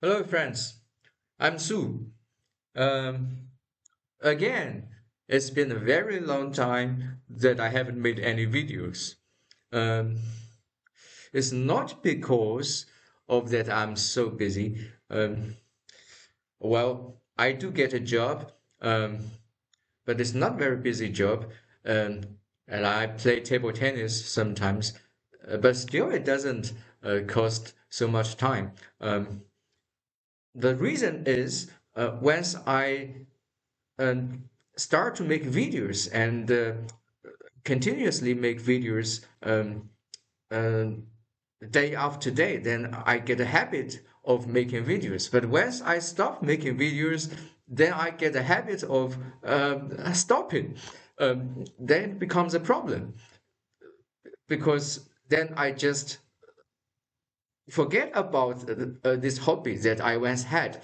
Hello, friends. I'm Su. Um, Again, it's been a very long time that I haven't made any videos. Um, it's not because of that I'm so busy. Well, I do get a job, but it's not very busy job. Um, and I play table tennis sometimes, but still it doesn't cost so much time. The reason is once I um, start to make videos and continuously make videos uh, day after day, then I get a habit of making videos. But once I stop making videos, then I get a habit of stopping. Then it becomes a problem because then I just forget about this hobby that I once had.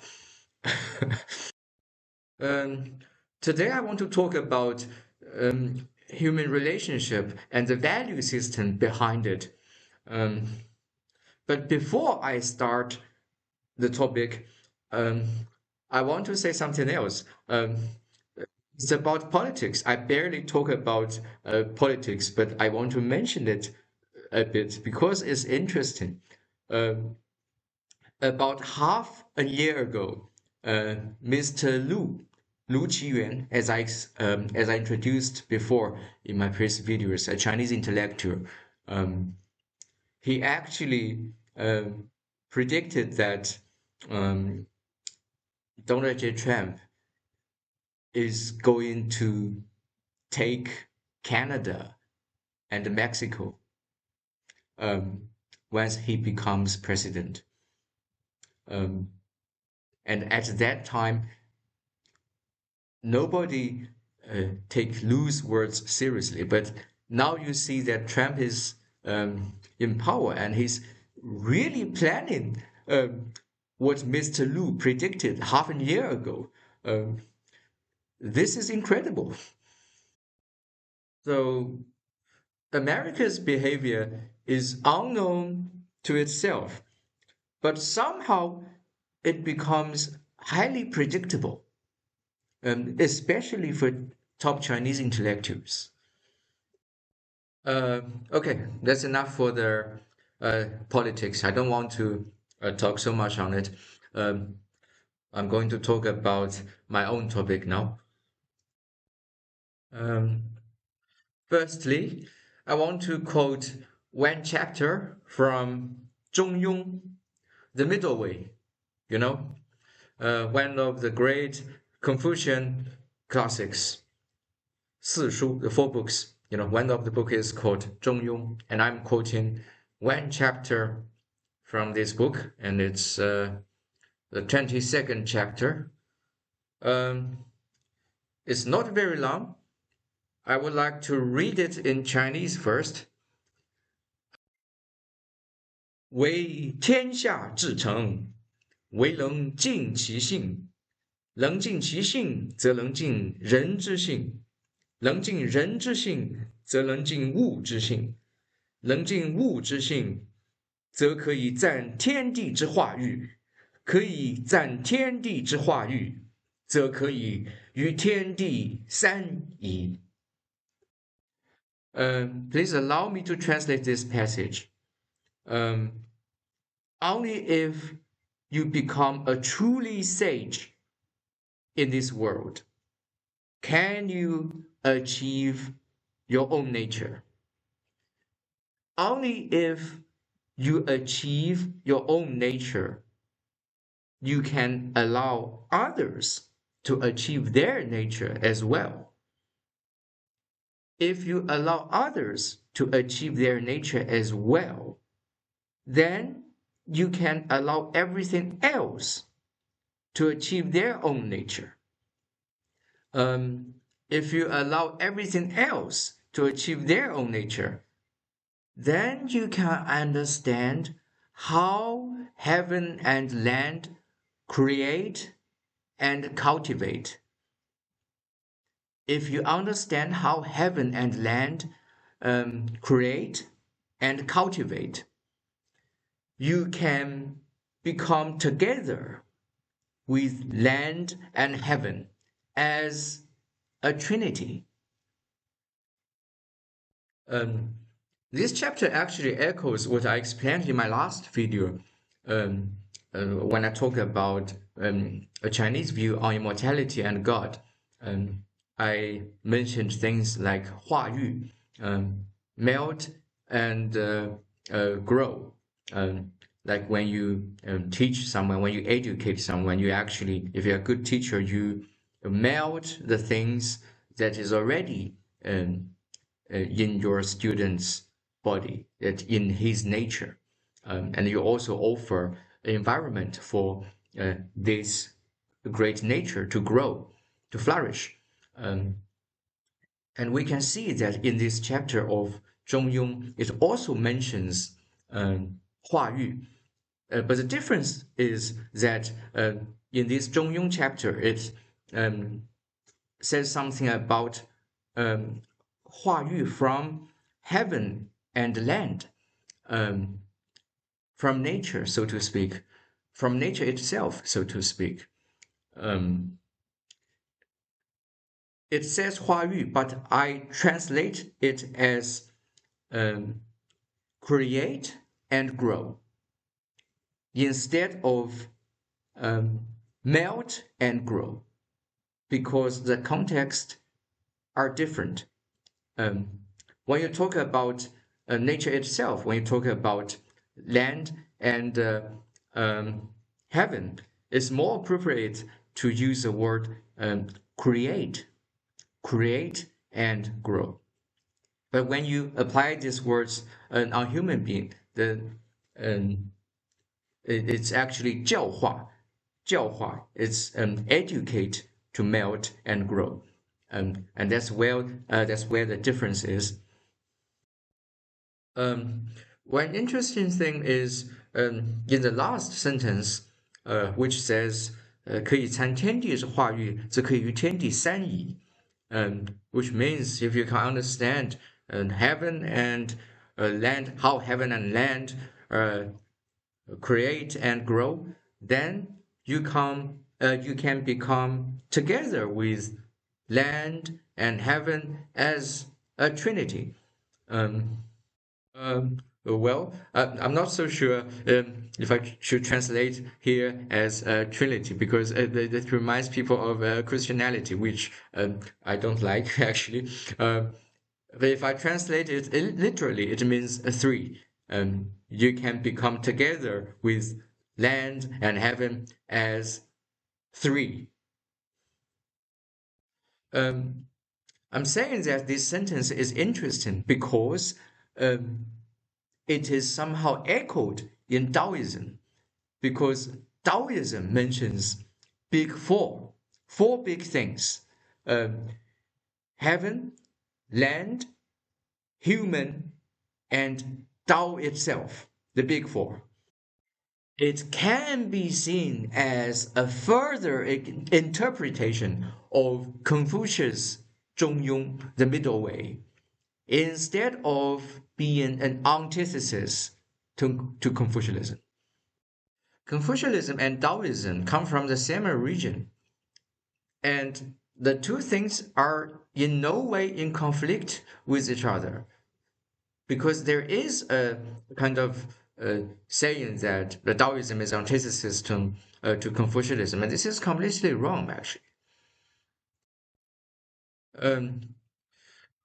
Um, Today, I want to talk about human relationship and the value system behind it. Um, but before I start the topic, um, I want to say something else. It's about politics. I barely talk about politics, but I want to mention it a bit because it's interesting. Um, about half a year ago, Mr. Lu Qiyuan, as I introduced before in my previous videos, a Chinese intellectual, um, he actually predicted that um, Donald J. Trump is going to take Canada and Mexico um, once he becomes president. Um, and at that time, nobody take Lou's words seriously. But now you see that Trump is in power and he's really planning what Mr. Lu predicted half a year ago. Um, this is incredible. So America's behavior is unknown to itself, but somehow it becomes highly predictable, especially for top Chinese intellectuals. Okay, that's enough for the politics. I don't want to talk so much on it. Um, I'm going to talk about my own topic now. Um, Firstly, I want to quote one chapter from Zhongyong, the Middle Way, you know, one of the great Confucian classics, 四书, the four books. One of the book is called 中庸, and I'm quoting one chapter from this book, and it's the 22nd chapter. Um, it's not very long. I would like to read it in Chinese first. 为天下至诚，唯能尽其性。能尽其性，则能尽人之性；能尽人之性，则能尽物之性；能尽物之性，则可以赞天地之化育；可以赞天地之化育，则可以与天地三宜。Please allow me to translate this passage. Um, Only if you become a truly sage in this world can you achieve your own nature. Only if you achieve your own nature, you can allow others to achieve their nature as well. If you allow others to achieve their nature as well, then you can allow everything else to achieve their own nature. If you allow everything else to achieve their own nature, then you can understand how heaven and land create and cultivate. If you understand how heaven and land create and cultivate, you can become together with land and heaven as a trinity. Um, this chapter actually echoes what I explained in my last video um, when I talk about a Chinese view on immortality and God. I mentioned things like 化育, melt and grow. Like when you teach someone, when you educate someone, you actually, if you're a good teacher, you melt the things that is already in your student's body, that in his nature. And you also offer an environment for this great nature to grow, to flourish. Um, and we can see that in this chapter of Zhongyong, it also mentions 化育. But the difference is that in this Zhongyong chapter, it says something about 化育 from heaven and land, from nature, so to speak, from nature itself, so to speak. It says 化育, but I translate it as create and grow instead of melt and grow, because the context are different. When you talk about nature itself, when you talk about land and heaven, it's more appropriate to use the word create and grow. But when you apply these words on human being, it's actually 教化. It's educate to melt and grow. And that's where the difference is. One interesting thing is in the last sentence, which says 可以参天地之化育，则可以于天地三宜. Which means if you can understand heaven and land, how heaven and land create and grow, then you can become together with land and heaven as a trinity. Well, I'm not so sure if I should translate here as Trinity, because that reminds people of Christianity, which I don't like actually. But if I translate it literally, it means three. You can become together with land and heaven as three. I'm saying that this sentence is interesting because it is somehow echoed in Taoism, because Taoism mentions four big things: heaven, land, human, and Tao itself, the big four. It can be seen as a further interpretation of Confucius' Zhongyong, the middle way, instead of being an antithesis to Confucianism. Confucianism and Taoism come from the same origin, and the two things are in no way in conflict with each other, because there is a kind of saying that the Taoism is antithesis to Confucianism, and this is completely wrong, actually.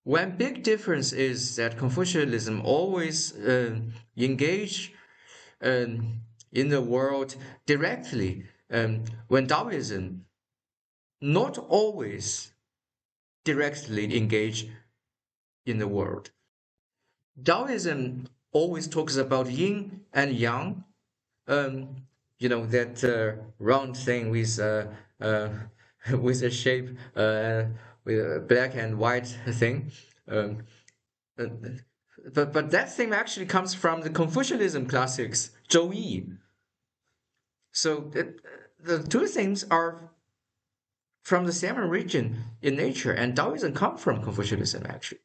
One big difference is that Confucianism always engage in the world directly, when Taoism not always directly engage in the world. Taoism always talks about yin and yang, that round thing with with a shape, with a black and white thing. But that thing actually comes from the Confucianism classics, Zhou Yi. So the two things are from the same origin in nature, and Taoism comes from Confucianism actually.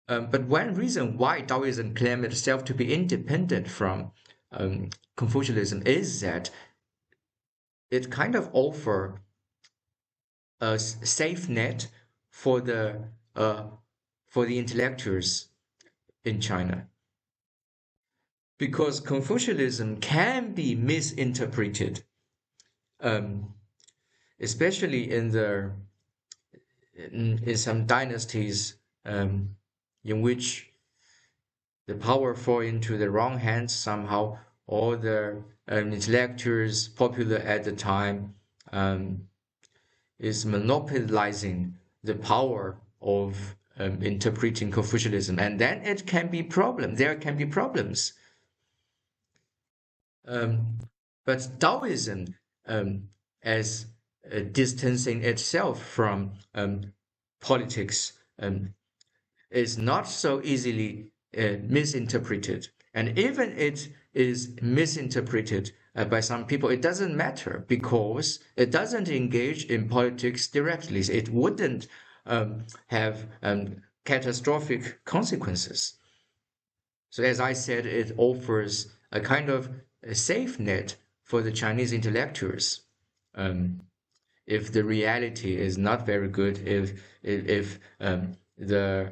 But one reason why Taoism claims itself to be independent from Confucianism is that it kind of offer a safe net for uh, the intellectuals in China, because Confucianism can be misinterpreted, um, especially in some dynasties, in which the power fall into the wrong hands somehow, or the intellectuals popular at the time um, is monopolizing the power of interpreting Confucianism, and then it can be problem. There can be problems. Um, but Taoism, as distancing itself from politics, is not so easily misinterpreted. And even it is misinterpreted by some people, it doesn't matter because it doesn't engage in politics directly. It wouldn't have catastrophic consequences. So as I said, it offers a kind of a safe net for the Chinese intellectuals. Um, if the reality is not very good, if the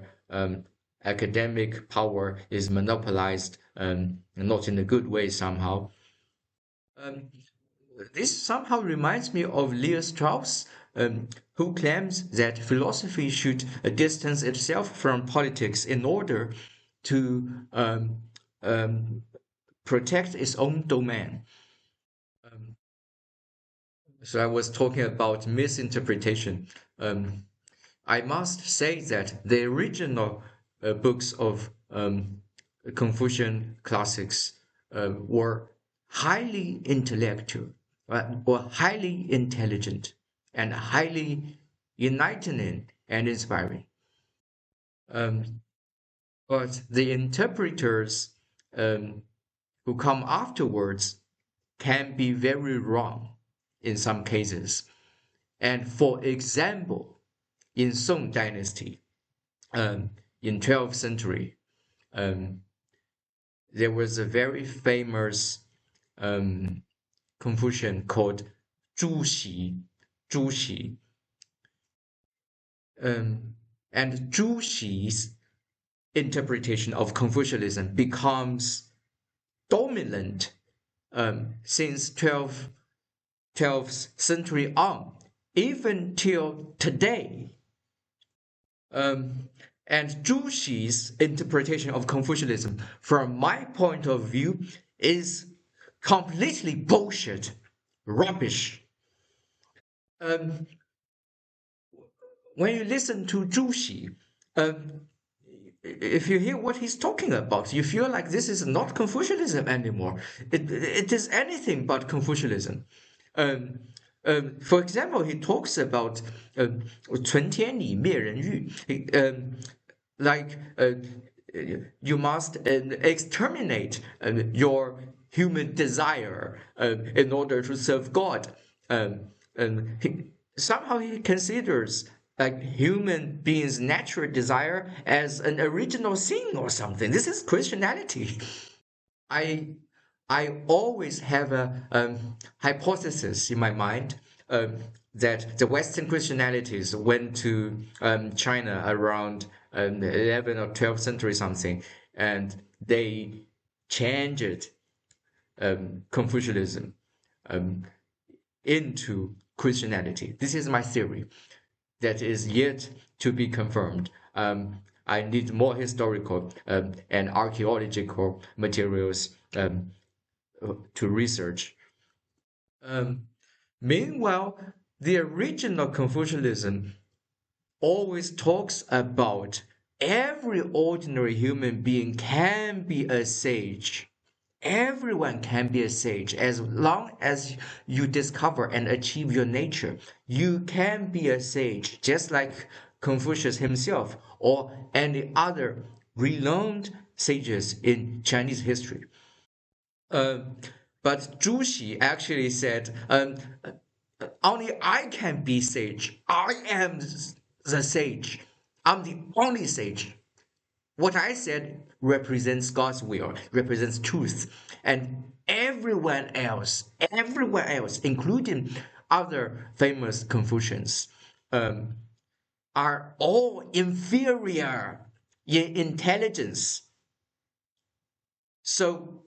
academic power is monopolized, not in a good way somehow. Um, this somehow reminds me of Leo Strauss, who claims that philosophy should distance itself from politics in order to um, protect its own domain. Um, so I was talking about misinterpretation. Um, I must say that the original books of Confucian classics were highly intellectual, or highly intelligent, and highly enlightening and inspiring. Um, but the interpreters um, who come afterwards can be very wrong in some cases. And for example, in Song Dynasty, in 12th century, um, there was a very famous um, Confucian called Zhu Xi. Zhu Xi. And Zhu Xi's interpretation of Confucianism becomes dominant since 12th century on, even till today. Um, and Zhu Xi's interpretation of Confucianism, from my point of view, is completely bullshit, rubbish. Um, when you listen to Zhu Xi, um, if you hear what he's talking about, you feel like this is not Confucianism anymore. It is anything but Confucianism. Um, for example, he talks about 存天理灭人欲, like you must exterminate your human desire in order to serve God. Somehow he considers like human beings' natural desire as an original sin or something. This is Christianity. I I always have a hypothesis in my mind that the Western Christianities went to China around 11th or 12th century something, and they changed Confucianism um, into Christianity. This is my theory that is yet to be confirmed. I need more historical and archaeological materials to research. Um, Meanwhile, the original Confucianism always talks about every ordinary human being can be a sage. Everyone can be a sage as long as you discover and achieve your nature. You can be a sage, just like Confucius himself or any other renowned sages in Chinese history. Um, but Zhu Xi actually said, only I can be sage. I am the sage. I'm the only sage. what I said represents God's will, represents truth, and everyone else, including other famous Confucians, um, are all inferior in intelligence. So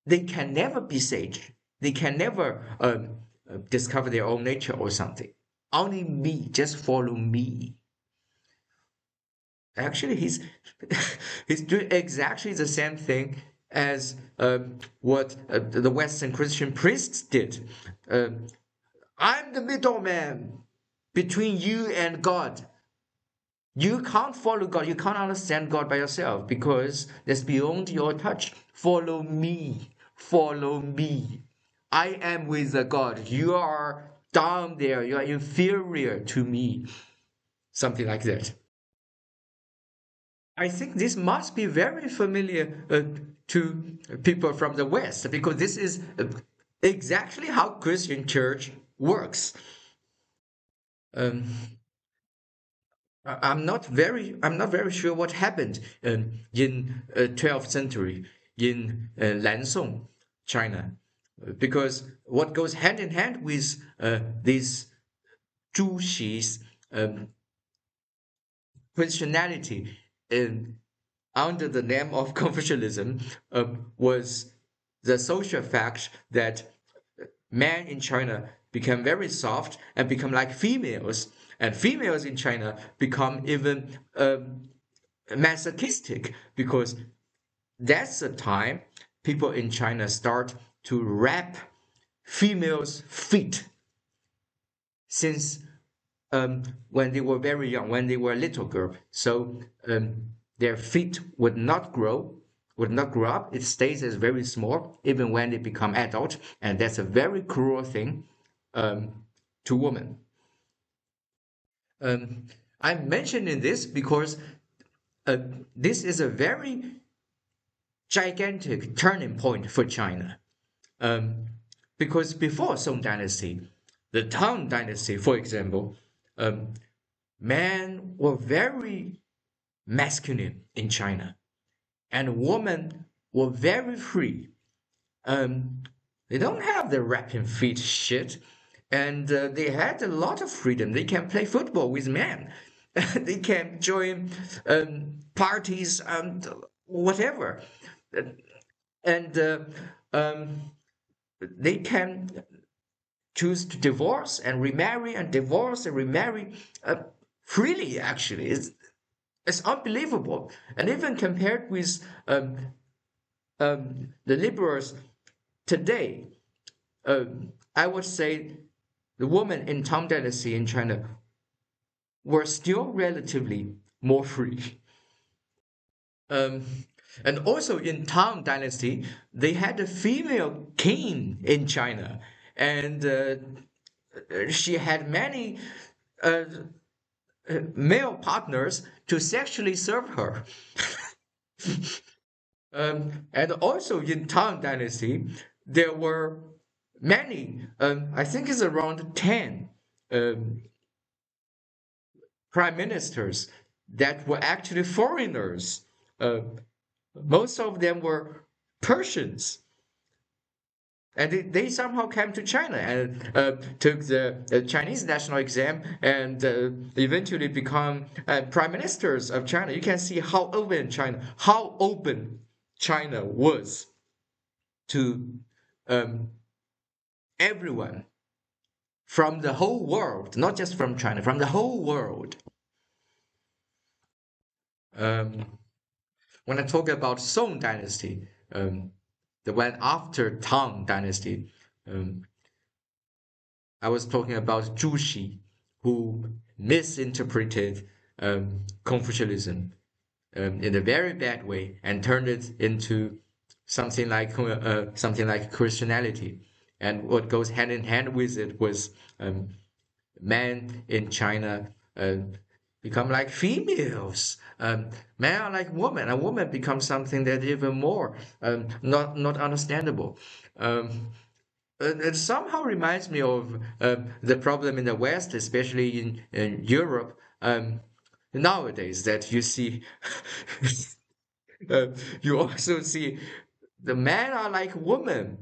they can never be sage. They can never discover their own nature or something. Only me, just follow me. Actually, he's he's doing exactly the same thing as what the Western Christian priests did. Uh, I'm the middleman between you and God. You can't follow God. You can't understand God by yourself because that's beyond your touch. Follow me. Follow me. I am with the God. You are down there. You are inferior to me. Something like that. I think this must be very familiar to people from the West because this is exactly how Christian church works. Um, I'm not very sure what happened in 12th century in Lansong, China, because what goes hand in hand with this Zhu Xi's Christianity in under the name of Confucianism was the social fact that men in China become very soft and become like females, and females in China become even masochistic because that's the time people in China start to wrap females' feet since when they were very young, when they were a little girl. So their feet would not grow up. It stays as very small even when they become adult, and that's a very cruel thing to women. Um, I'm mentioning this because uh, this is a very gigantic turning point for China. Um, because before Song Dynasty, the Tang Dynasty, for example, um, men were very masculine in China, and women were very free. Um, they don't have the wrapping feet shit, and they had a lot of freedom. They can play football with men. They can join parties and whatever, and um, they can choose to divorce and remarry and divorce and remarry freely. Actually, it's unbelievable. And even compared with the liberals today, I would say the women in Tang Dynasty in China were still relatively more free. Um, and also in Tang Dynasty, they had a female king in China, and she had many uh, male partners to sexually serve her. And also in Tang Dynasty, there were many, I think it's around 10 um, prime ministers that were actually foreigners. Uh, most of them were Persians. And they somehow came to China and took the Chinese national exam and eventually become prime ministers of China. You can see how open China was to um, everyone from the whole world, not just from China, from the whole world. Um, when I talk about Song Dynasty, the one after Tang Dynasty, um, I was talking about Zhu Xi, who misinterpreted Confucianism in a very bad way and turned it into something like Christianity. And what goes hand in hand with it was men in China become like females. Men are like women, and women become something that even more not understandable. It somehow reminds me of the problem in the West, especially in Europe. nowadays that you see, uh, you also see the men are like women.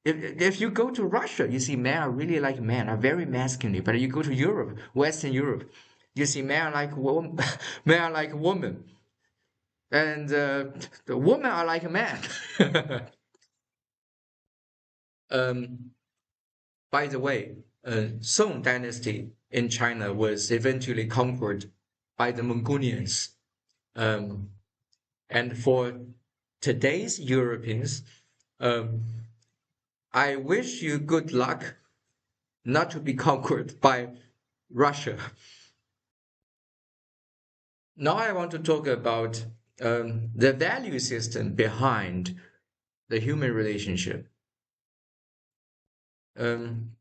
If you go to Russia, you see men are really like men, are very masculine. But you go to Europe, Western Europe, you see men are like women, men are like women, and the women are like men. um, by the way, Song Dynasty in China was eventually conquered by the Mongolians. Um, and for today's Europeans, um, I wish you good luck not to be conquered by Russia. Now I want to talk about the value system behind the human relationship. Um,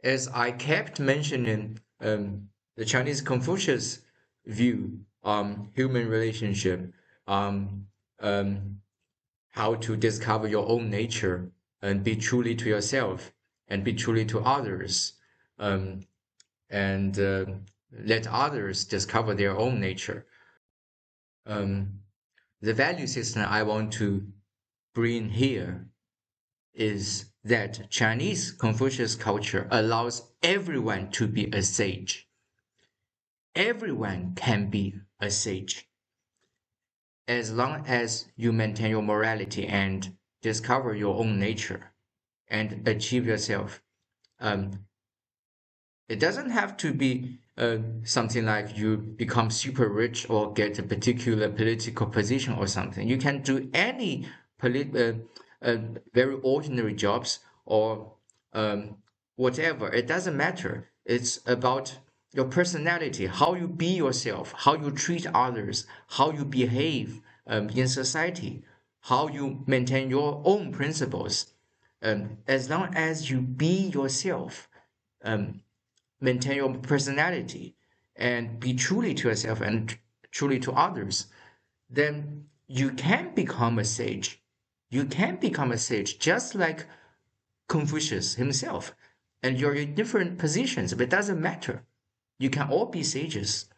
as I kept mentioning, the Chinese Confucius view on human relationship, um, um, how to discover your own nature and be truly to yourself and be truly to others, um, and let others discover their own nature. Um, the value system I want to bring here is that Chinese Confucius culture allows everyone to be a sage. Everyone can be a sage as long as you maintain your morality and discover your own nature and achieve yourself. Um, it doesn't have to be something like you become super rich or get a particular political position or something. You can do any very ordinary jobs or um, whatever. It doesn't matter. It's about your personality, how you be yourself, how you treat others, how you behave in society, how you maintain your own principles. As long as you be yourself, um, maintain your personality, and be truly to yourself and truly to others, then you can become a sage. You can become a sage just like Confucius himself. And you're in different positions, but it doesn't matter. You can all be sages.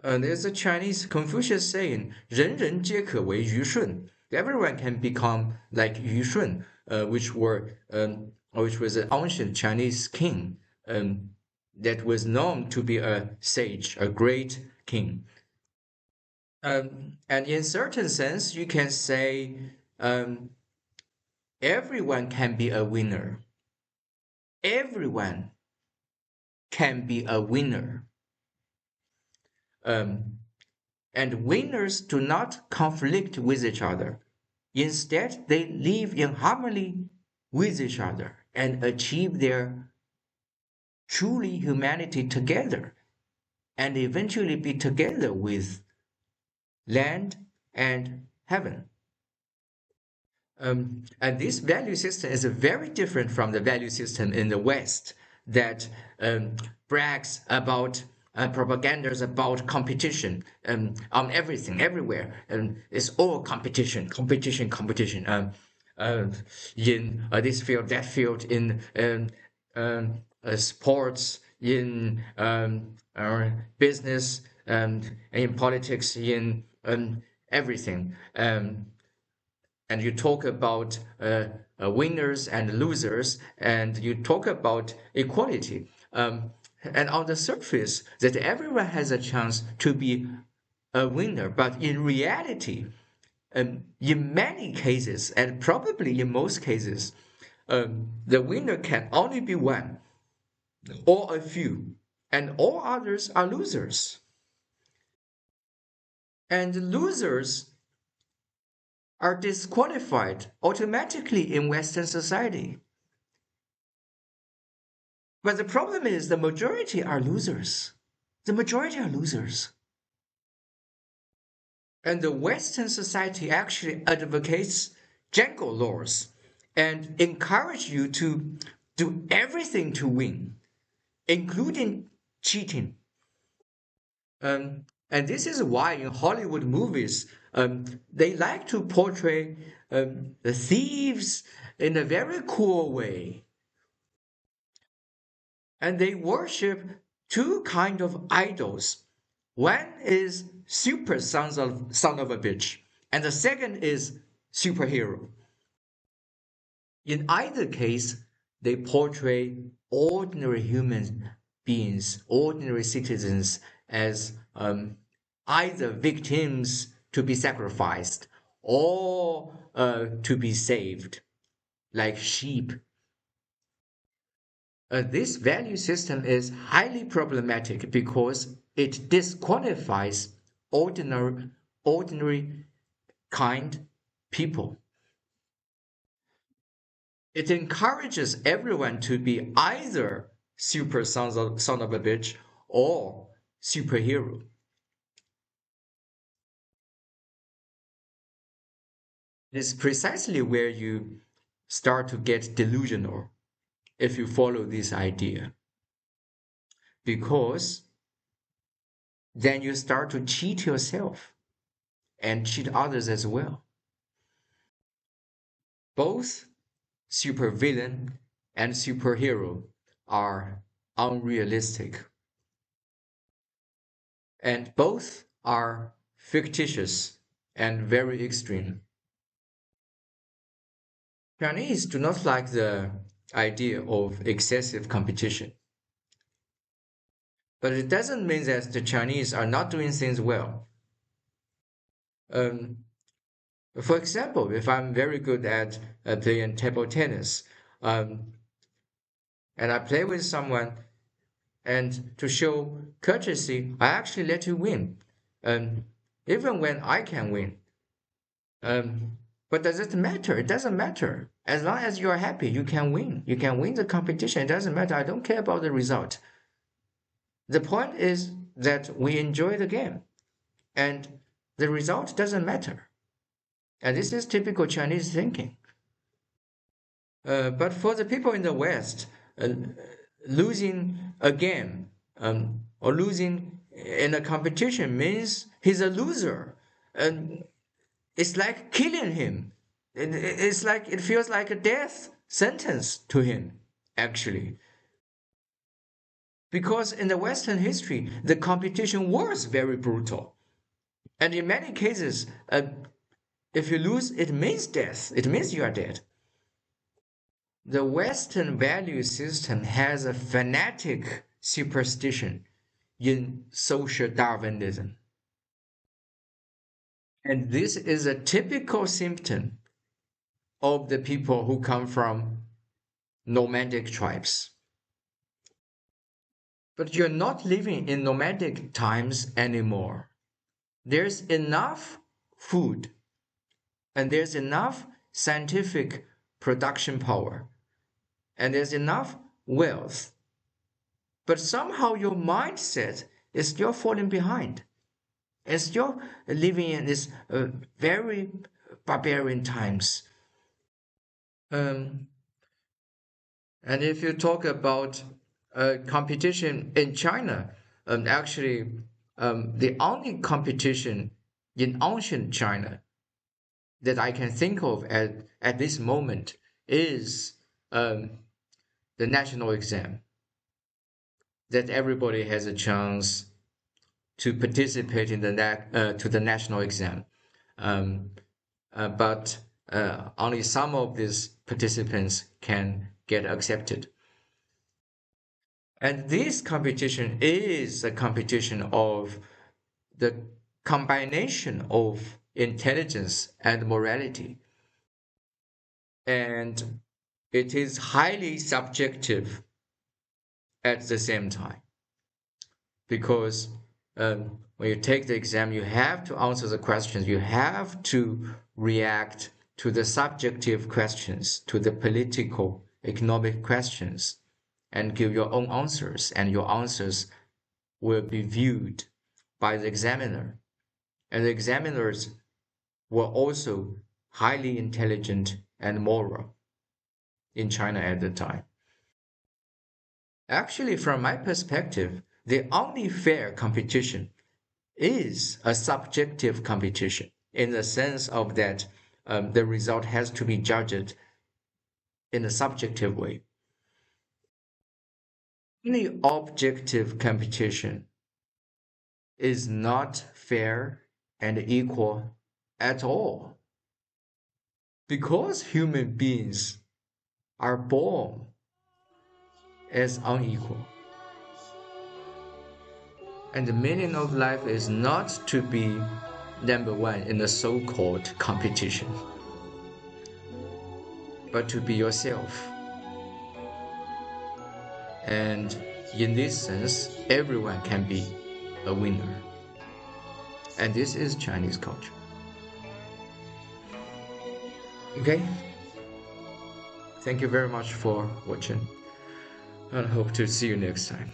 There's a Chinese Confucius saying, 人人皆可为虞舜. Everyone can become like Yu Shun, which was an ancient Chinese king that was known to be a sage, a great king. And in certain sense, you can say um, everyone can be a winner. Everyone can be a winner. Um, and winners do not conflict with each other. Instead, they live in harmony with each other and achieve their truly humanity together and eventually be together with land and heaven. And this value system is very different from the value system in the West that brags about propagandas about competition on everything, everywhere. It's all competition, competition, competition. In this field, that field, in sports, in business, in politics, in everything. And you talk about winners and losers, and you talk about equality. And on the surface, that everyone has a chance to be a winner, but in reality, in many cases, and probably in most cases, the winner can only be one or a few, and all others are losers. And losers are disqualified automatically in Western society. But the problem is the majority are losers. The majority are losers. And the Western society actually advocates jungle laws and encourage you to do everything to win, including cheating. And this is why in Hollywood movies, they like to portray the thieves in a very cool way. And they worship two kind of idols. One is super son of a bitch, and the second is superhero. In either case, they portray ordinary human beings, ordinary citizens, as either victims to be sacrificed or to be saved, like sheep. This value system is highly problematic because it disqualifies ordinary kind people. It encourages everyone to be either son of a bitch or superhero. It's precisely where you start to get delusional if you follow this idea, because then you start to cheat yourself and cheat others as well. Both supervillain and superhero are unrealistic, and both are fictitious and very extreme. Chinese do not like the idea of excessive competition, but it doesn't mean that the Chinese are not doing things well. Um, for example, if I'm very good at playing table tennis, um, and I play with someone, and to show courtesy, I actually let you win, um, even when I can win. Um, but does it matter? It doesn't matter. As long as you are happy, you can win. You can win the competition. It doesn't matter. I don't care about the result. The point is that we enjoy the game, and the result doesn't matter. And this is typical Chinese thinking. But for the people in the West, losing a game or losing in a competition means he's a loser. And it's like killing him. It's like it feels like a death sentence to him, actually. Because in the Western history, the competition was very brutal. And in many cases, if you lose, it means death. It means you are dead. The Western value system has a fanatic superstition in social Darwinism. And this is a typical symptom of the people who come from nomadic tribes. But you're not living in nomadic times anymore. There's enough food and there's enough scientific production power and there's enough wealth. But somehow your mindset is still falling behind and still living in this very barbarian times. Um, and if you talk about competition in China, actually, the only competition in ancient China that I can think of at this moment is the national exam, that everybody has a chance to participate in to the national exam. Um, but only some of these participants can get accepted. And this competition is a competition of the combination of intelligence and morality. And it is highly subjective at the same time. Because when you take the exam, you have to answer the questions, you have to react to the subjective questions, to the political, economic questions, and give your own answers, and your answers will be viewed by the examiner. And the examiners were also highly intelligent and moral in China at the time. Actually, from my perspective, the only fair competition is a subjective competition in the sense of that the result has to be judged in a subjective way. Any objective competition is not fair and equal at all, because human beings are born as unequal. And the meaning of life is not to be number one in the so-called competition, but to be yourself. And in this sense, everyone can be a winner. And this is Chinese culture. Okay? Thank you very much for watching, and hope to see you next time.